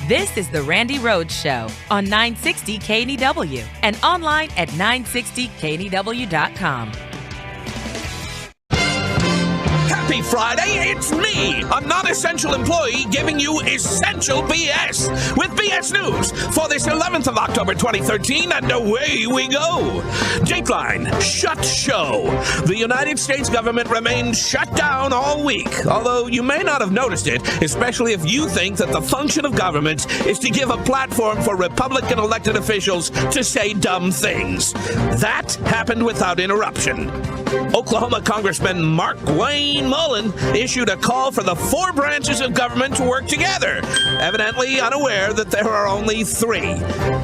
This is the Randi Rhodes Show on 960 KNEW and online at 960KNEW.com. Happy Friday, it's me, a non-essential employee giving you essential BS with BS News for this 11th of October 2013, and away we go. Dateline, shut show. The United States government remains shut down all week, although you may not have noticed it, especially if you think that the function of government is to give a platform for Republican elected officials to say dumb things. That happened without interruption. Oklahoma Congressman Mark Wayne Mullen issued a call for the four branches of government to work together, evidently unaware that there are only three.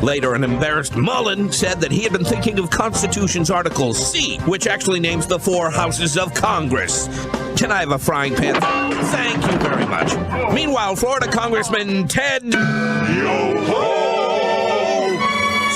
Later, an embarrassed Mullen said that he had been thinking of Constitution's Article C, which actually names the four houses of Congress. Can I have a frying pan? Thank you very much. Meanwhile, Florida Congressman Ted Yoho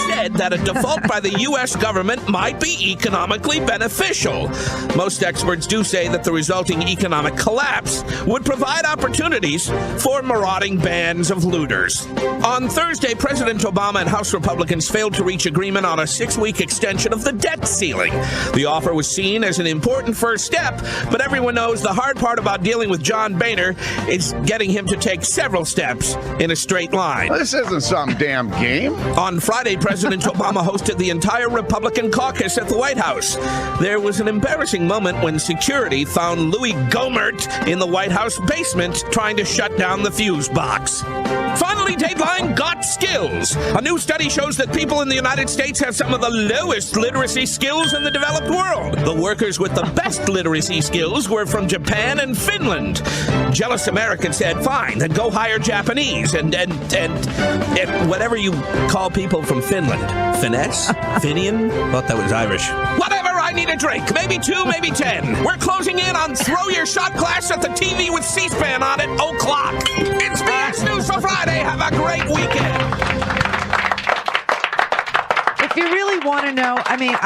said that a default by the U.S. government might be economically beneficial. Most experts do say that the resulting economic collapse would provide opportunities for marauding bands of looters. On Thursday, President Obama and House Republicans failed to reach agreement on a 6-week extension of the debt ceiling. The offer was seen as an important first step, but everyone knows the hard part about dealing with John Boehner is getting him to take several steps in a straight line. Well, this isn't some damn game. On Friday, President Obama hosted the entire Republican caucus at the White House. There was an embarrassing moment when security found Louis Gohmert in the White House basement trying to shut down the fuse box. Finally, Dateline got skills. A new study shows that people in the United States have some of the lowest literacy skills in the developed world. The workers with the best literacy skills were from Japan and Finland. Jealous Americans said, fine, then go hire Japanese and whatever you call people from Finland. Finesse? Finian? Thought that was Irish. Whatever, I need a drink. Maybe 2, maybe 10. We're closing in on Throw Your Shot Glass at the TV with C-SPAN on at 0:00. It's BS News for Friday. Have a great weekend. If you really want to know, I mean,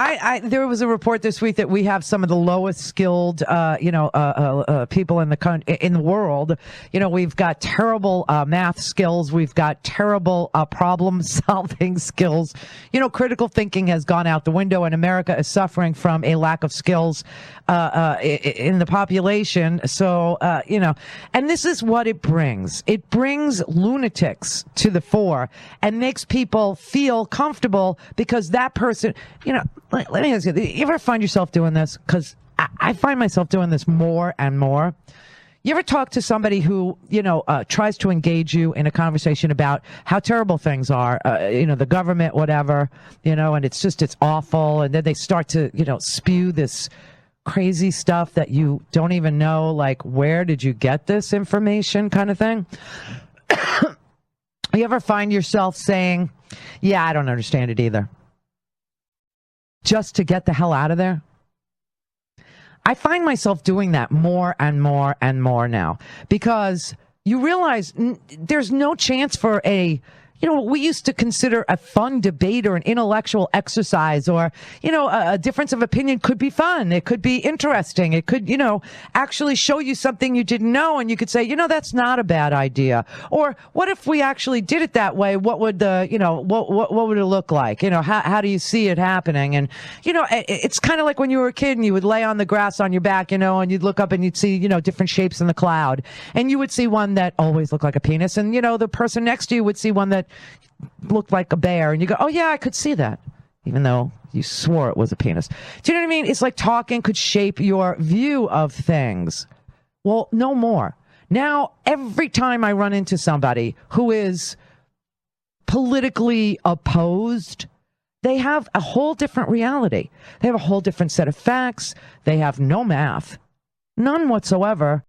there was a report this week that we have some of the lowest skilled, people in the world. You know, we've got terrible math skills. We've got terrible problem-solving skills. You know, critical thinking has gone out the window, and America is suffering from a lack of skills in the population. So, and this is what it brings. It brings lunatics to the fore and makes people feel comfortable because that person, let me ask you, you ever find yourself doing this? Because I find myself doing this more and more. You ever talk to somebody who, tries to engage you in a conversation about how terrible things are, the government, whatever, and it's awful. And then they start to, spew this crazy stuff that you don't even know, like, where did you get this information kind of thing? You ever find yourself saying, yeah, I don't understand it either, just to get the hell out of there? I find myself doing that more and more and more now because you realize there's no chance for what we used to consider a fun debate or an intellectual exercise or, a difference of opinion could be fun. It could be interesting. It could, actually show you something you didn't know. And you could say, that's not a bad idea. Or what if we actually did it that way? What would what would it look like? How do you see it happening? And, it's kind of like when you were a kid and you would lay on the grass on your back, and you'd look up and you'd see, different shapes in the cloud. And you would see one that always looked like a penis. And, the person next to you would see one that looked like a bear, and you go, oh yeah, I could see that, even though you swore it was a penis. Do you know what I mean? It's like talking could shape your view of things. Well, no more. Now, every time I run into somebody who is politically opposed, they have a whole different reality. They have a whole different set of facts. They have no math, none whatsoever.